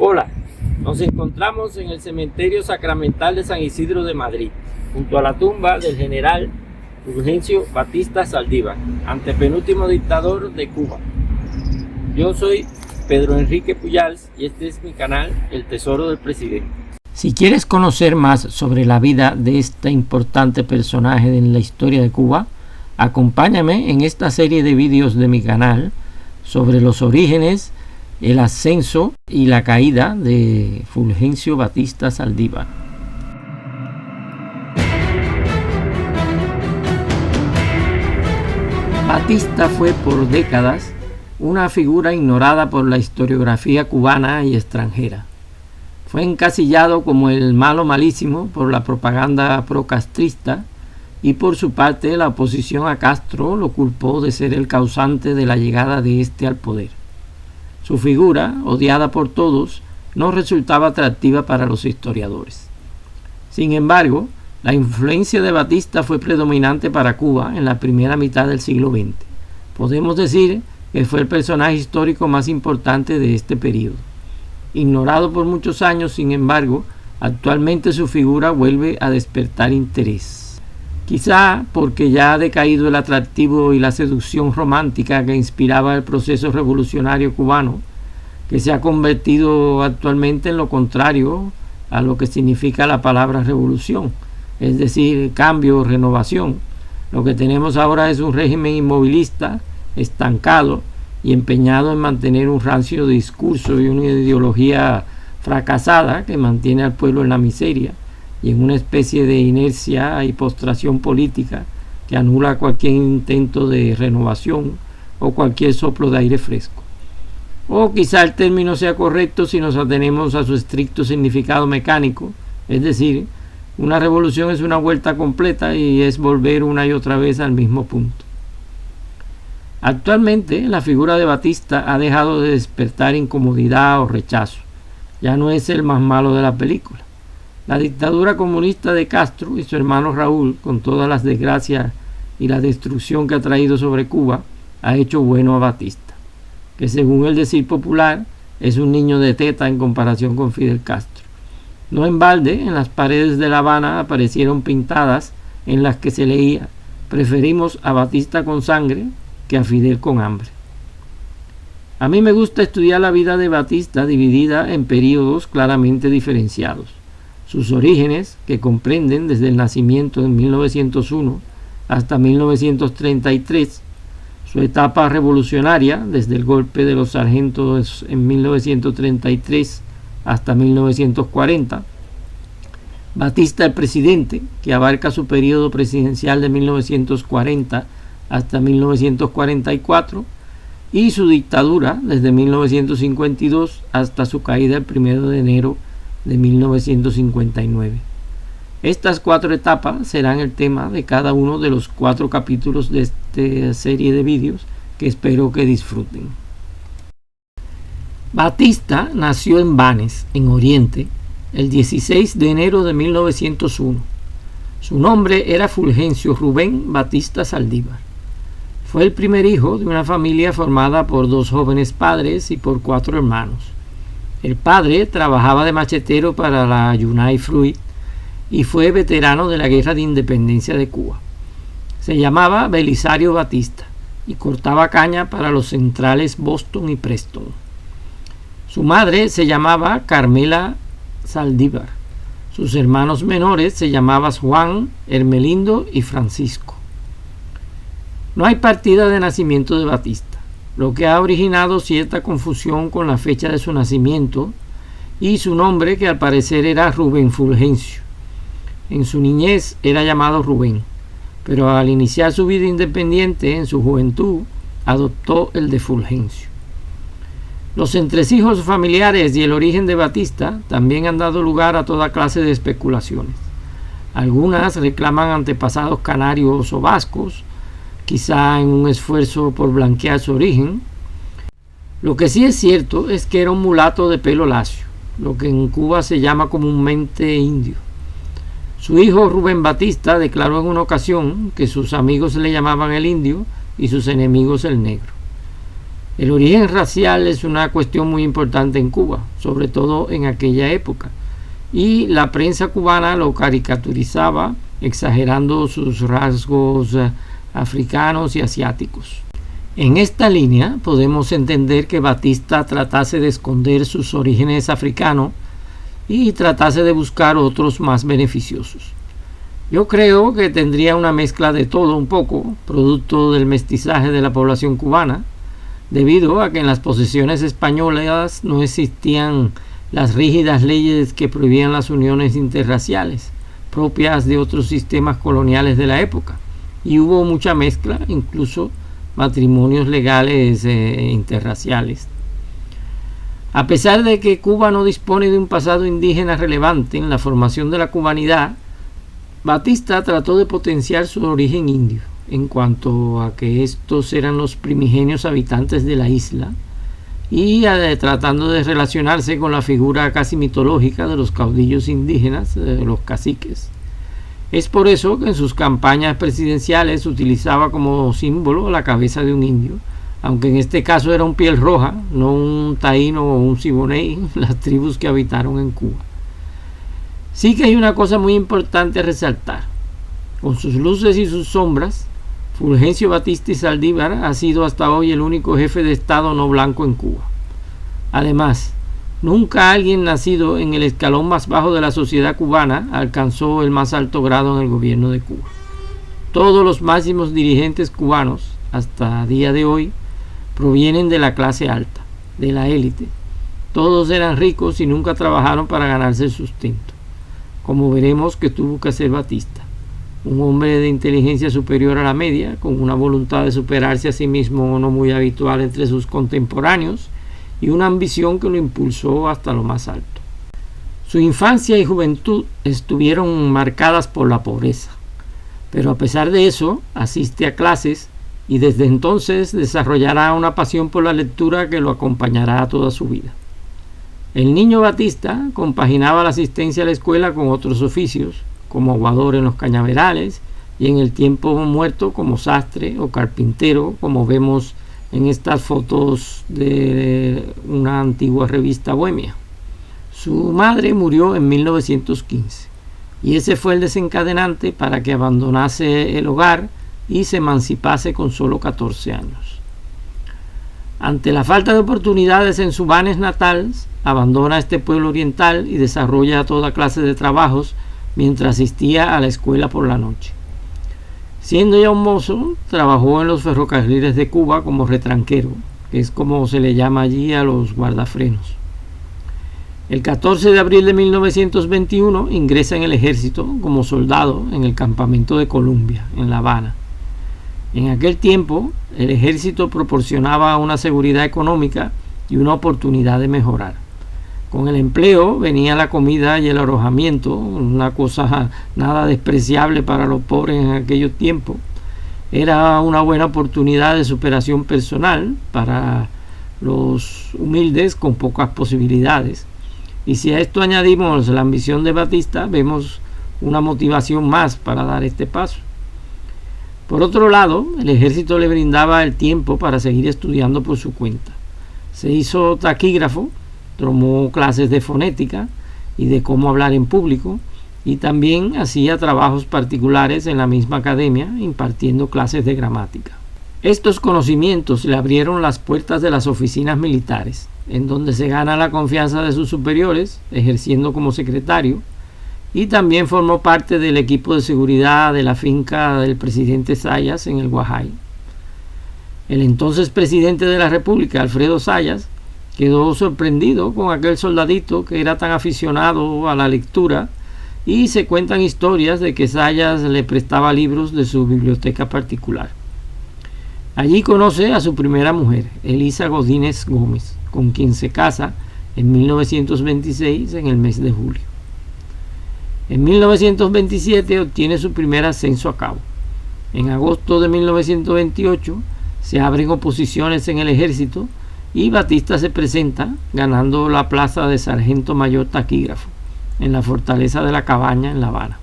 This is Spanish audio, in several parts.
Hola, nos encontramos en el cementerio sacramental de San Isidro de Madrid, junto a la tumba del general Fulgencio Batista Saldívar, antepenúltimo dictador de Cuba. Yo soy Pedro Enrique Pujals y este es mi canal, El Tesoro del Presidente. Si quieres conocer más sobre la vida de este importante personaje en la historia de Cuba, acompáñame en esta serie de vídeos de mi canal sobre los orígenes, el ascenso y la caída de Fulgencio Batista Saldívar. Batista fue por décadas una figura ignorada por la historiografía cubana y extranjera. Fue encasillado como el malo malísimo por la propaganda procastrista y por su parte la oposición a Castro lo culpó de ser el causante de la llegada de este al poder. Su figura, odiada por todos, no resultaba atractiva para los historiadores. Sin embargo, la influencia de Batista fue predominante para Cuba en la primera mitad del siglo XX. Podemos decir que fue el personaje histórico más importante de este periodo. Ignorado por muchos años, sin embargo, actualmente su figura vuelve a despertar interés. Quizá porque ya ha decaído el atractivo y la seducción romántica que inspiraba el proceso revolucionario cubano, que se ha convertido actualmente en lo contrario a lo que significa la palabra revolución, es decir, cambio o renovación. Lo que tenemos ahora es un régimen inmovilista, estancado y empeñado en mantener un rancio discurso y una ideología fracasada que mantiene al pueblo en la miseria y en una especie de inercia y postración política que anula cualquier intento de renovación o cualquier soplo de aire fresco. O quizá el término sea correcto si nos atenemos a su estricto significado mecánico, es decir, una revolución es una vuelta completa y es volver una y otra vez al mismo punto. Actualmente la figura de Batista ha dejado de despertar incomodidad o rechazo. Ya no es el más malo de la película. La dictadura comunista de Castro y su hermano Raúl, con todas las desgracias y la destrucción que ha traído sobre Cuba, ha hecho bueno a Batista, que según el decir popular es un niño de teta en comparación con Fidel Castro. No en balde, en las paredes de La Habana aparecieron pintadas en las que se leía: preferimos a Batista con sangre que a Fidel con hambre. A mí me gusta estudiar la vida de Batista dividida en periodos claramente diferenciados. Sus orígenes, que comprenden desde el nacimiento en 1901 hasta 1933, su etapa revolucionaria, desde el golpe de los sargentos en 1933 hasta 1940, Batista el presidente, que abarca su periodo presidencial de 1940 hasta 1944, y su dictadura desde 1952 hasta su caída el 1 de enero de 1959. Estas 4 etapas serán el tema de cada uno de los 4 capítulos de esta serie de vídeos que espero que disfruten. Batista nació en Vannes, en Oriente, el 16 de enero de 1901. Su nombre era Fulgencio Rubén Batista Saldívar. Fue el primer hijo de una familia formada por 2 jóvenes padres y por 4 hermanos. El padre trabajaba de machetero para la United Fruit y fue veterano de la Guerra de Independencia de Cuba. Se llamaba Belisario Batista y cortaba caña para los centrales Boston y Preston. Su madre se llamaba Carmela Saldívar. Sus hermanos menores se llamaban Juan, Hermelindo y Francisco. No hay partida de nacimiento de Batista, lo que ha originado cierta confusión con la fecha de su nacimiento y su nombre, que al parecer era Rubén Fulgencio. En su niñez era llamado Rubén, pero al iniciar su vida independiente en su juventud adoptó el de Fulgencio. Los entresijos familiares y el origen de Batista también han dado lugar a toda clase de especulaciones. Algunas reclaman antepasados canarios o vascos, quizá en un esfuerzo por blanquear su origen. Lo que sí es cierto es que era un mulato de pelo lacio, lo que en Cuba se llama comúnmente indio. Su hijo Rubén Batista declaró en una ocasión que sus amigos le llamaban el indio y sus enemigos el negro. El origen racial es una cuestión muy importante en Cuba, sobre todo en aquella época, y la prensa cubana lo caricaturizaba exagerando sus rasgos africanos y asiáticos. En esta línea podemos entender que Batista tratase de esconder sus orígenes africanos y tratase de buscar otros más beneficiosos. Yo creo que tendría una mezcla de todo un poco, producto del mestizaje de la población cubana, debido a que en las posesiones españolas no existían las rígidas leyes que prohibían las uniones interraciales, propias de otros sistemas coloniales de la época, y hubo mucha mezcla, incluso matrimonios legales interraciales. A pesar de que Cuba no dispone de un pasado indígena relevante en la formación de la cubanidad, Batista trató de potenciar su origen indio, en cuanto a que estos eran los primigenios habitantes de la isla, y tratando de relacionarse con la figura casi mitológica de los caudillos indígenas, los caciques. Es por eso que en sus campañas presidenciales utilizaba como símbolo la cabeza de un indio, aunque en este caso era un piel roja, no un taíno o un siboney, las tribus que habitaron en Cuba. Sí que hay una cosa muy importante a resaltar. Con sus luces y sus sombras, Fulgencio Batista y Saldívar ha sido hasta hoy el único jefe de Estado no blanco en Cuba. Además, nunca alguien nacido en el escalón más bajo de la sociedad cubana alcanzó el más alto grado en el gobierno de Cuba. Todos los máximos dirigentes cubanos, hasta el día de hoy, provienen de la clase alta, de la élite. Todos eran ricos y nunca trabajaron para ganarse el sustento, como veremos que tuvo que hacer Batista. Un hombre de inteligencia superior a la media, con una voluntad de superarse a sí mismo no muy habitual entre sus contemporáneos, y una ambición que lo impulsó hasta lo más alto. Su infancia y juventud estuvieron marcadas por la pobreza, pero a pesar de eso asiste a clases y desde entonces desarrollará una pasión por la lectura que lo acompañará toda su vida. El niño Batista compaginaba la asistencia a la escuela con otros oficios, como aguador en los cañaverales y en el tiempo muerto como sastre o carpintero, como vemos en estas fotos de una antigua revista bohemia. Su madre murió en 1915 y ese fue el desencadenante para que abandonase el hogar y se emancipase con solo 14 años. Ante la falta de oportunidades en su Banes natal, abandona este pueblo oriental y desarrolla toda clase de trabajos mientras asistía a la escuela por la noche. Siendo ya un mozo, trabajó en los ferrocarriles de Cuba como retranquero, que es como se le llama allí a los guardafrenos. El 14 de abril de 1921 ingresa en el ejército como soldado en el campamento de Columbia, en La Habana. En aquel tiempo, el ejército proporcionaba una seguridad económica y una oportunidad de mejorar. Con el empleo venía la comida y el alojamiento, una cosa nada despreciable para los pobres en aquellos tiempos. Era una buena oportunidad de superación personal para los humildes con pocas posibilidades. Y si a esto añadimos la ambición de Batista, vemos una motivación más para dar este paso. Por otro lado, el ejército le brindaba el tiempo para seguir estudiando por su cuenta. Se hizo taquígrafo, tomó clases de fonética y de cómo hablar en público, y también hacía trabajos particulares en la misma academia impartiendo clases de gramática. Estos conocimientos le abrieron las puertas de las oficinas militares, en donde se gana la confianza de sus superiores, ejerciendo como secretario, y también formó parte del equipo de seguridad de la finca del presidente Zayas en el Guajay. El entonces presidente de la República, Alfredo Zayas, quedó sorprendido con aquel soldadito que era tan aficionado a la lectura, y se cuentan historias de que Zayas le prestaba libros de su biblioteca particular. Allí conoce a su primera mujer, Elisa Godínez Gómez, con quien se casa en 1926 en el mes de julio. En 1927 obtiene su primer ascenso a cabo. En agosto de 1928 se abren oposiciones en el ejército y Batista se presenta ganando la plaza de sargento mayor taquígrafo en la fortaleza de la Cabaña en La Habana.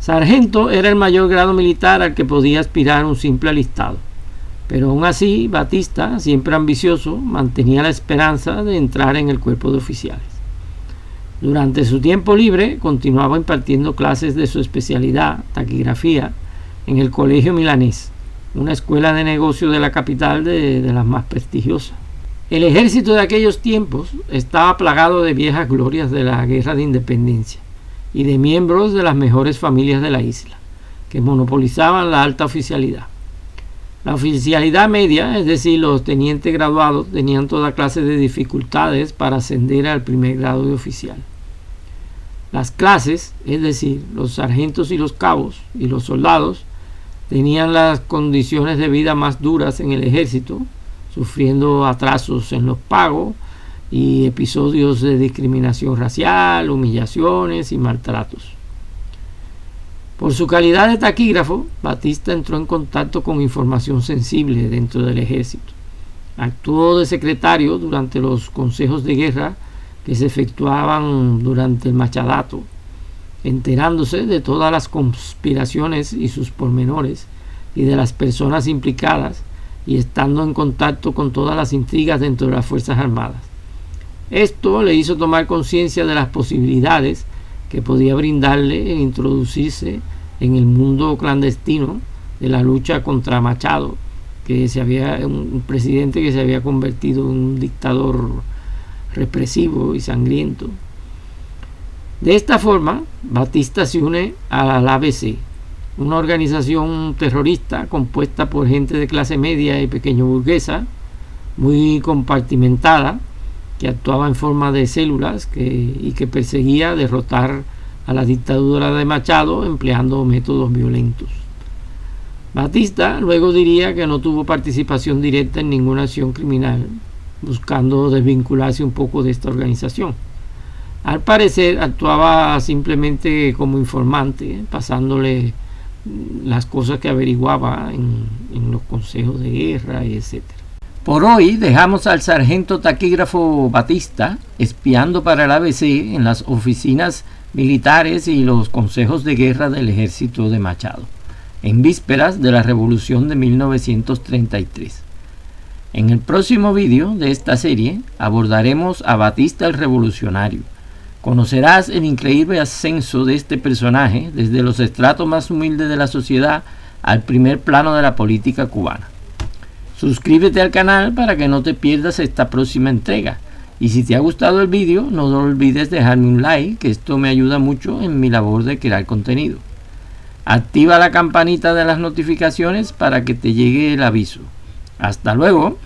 Sargento era el mayor grado militar al que podía aspirar un simple alistado, pero aún así Batista, siempre ambicioso, mantenía la esperanza de entrar en el cuerpo de oficiales. Durante su tiempo libre continuaba impartiendo clases de su especialidad, taquigrafía, en el Colegio Milanés, una escuela de negocio de la capital de las más prestigiosas. El ejército de aquellos tiempos estaba plagado de viejas glorias de la guerra de independencia y de miembros de las mejores familias de la isla, que monopolizaban la alta oficialidad. La oficialidad media, es decir, los tenientes graduados, tenían toda clase de dificultades para ascender al primer grado de oficial. Las clases, es decir, los sargentos y los cabos y los soldados, tenían las condiciones de vida más duras en el ejército, sufriendo atrasos en los pagos y episodios de discriminación racial, humillaciones y maltratos. Por su calidad de taquígrafo, Batista entró en contacto con información sensible dentro del ejército. Actuó de secretario durante los consejos de guerra que se efectuaban durante el Machadato, enterándose de todas las conspiraciones y sus pormenores y de las personas implicadas, y estando en contacto con todas las intrigas dentro de las Fuerzas Armadas. Esto le hizo tomar conciencia de las posibilidades que podía brindarle el introducirse en el mundo clandestino de la lucha contra Machado, un presidente que se había convertido en un dictador represivo y sangriento. De esta forma, Batista se une a la ABC, una organización terrorista compuesta por gente de clase media y pequeño burguesa, muy compartimentada, que actuaba en forma de células y que perseguía derrotar a la dictadura de Machado empleando métodos violentos. Batista luego diría que no tuvo participación directa en ninguna acción criminal, buscando desvincularse un poco de esta organización. Al parecer actuaba simplemente como informante, pasándole las cosas que averiguaba en los consejos de guerra y etc. Por hoy dejamos al sargento taquígrafo Batista espiando para el ABC en las oficinas militares y los consejos de guerra del ejército de Machado, en vísperas de la Revolución de 1933. En el próximo vídeo de esta serie abordaremos a Batista el Revolucionario. Conocerás el increíble ascenso de este personaje desde los estratos más humildes de la sociedad al primer plano de la política cubana. Suscríbete al canal para que no te pierdas esta próxima entrega. Y si te ha gustado el vídeo, no olvides dejarme un like, que esto me ayuda mucho en mi labor de crear contenido. Activa la campanita de las notificaciones para que te llegue el aviso. Hasta luego.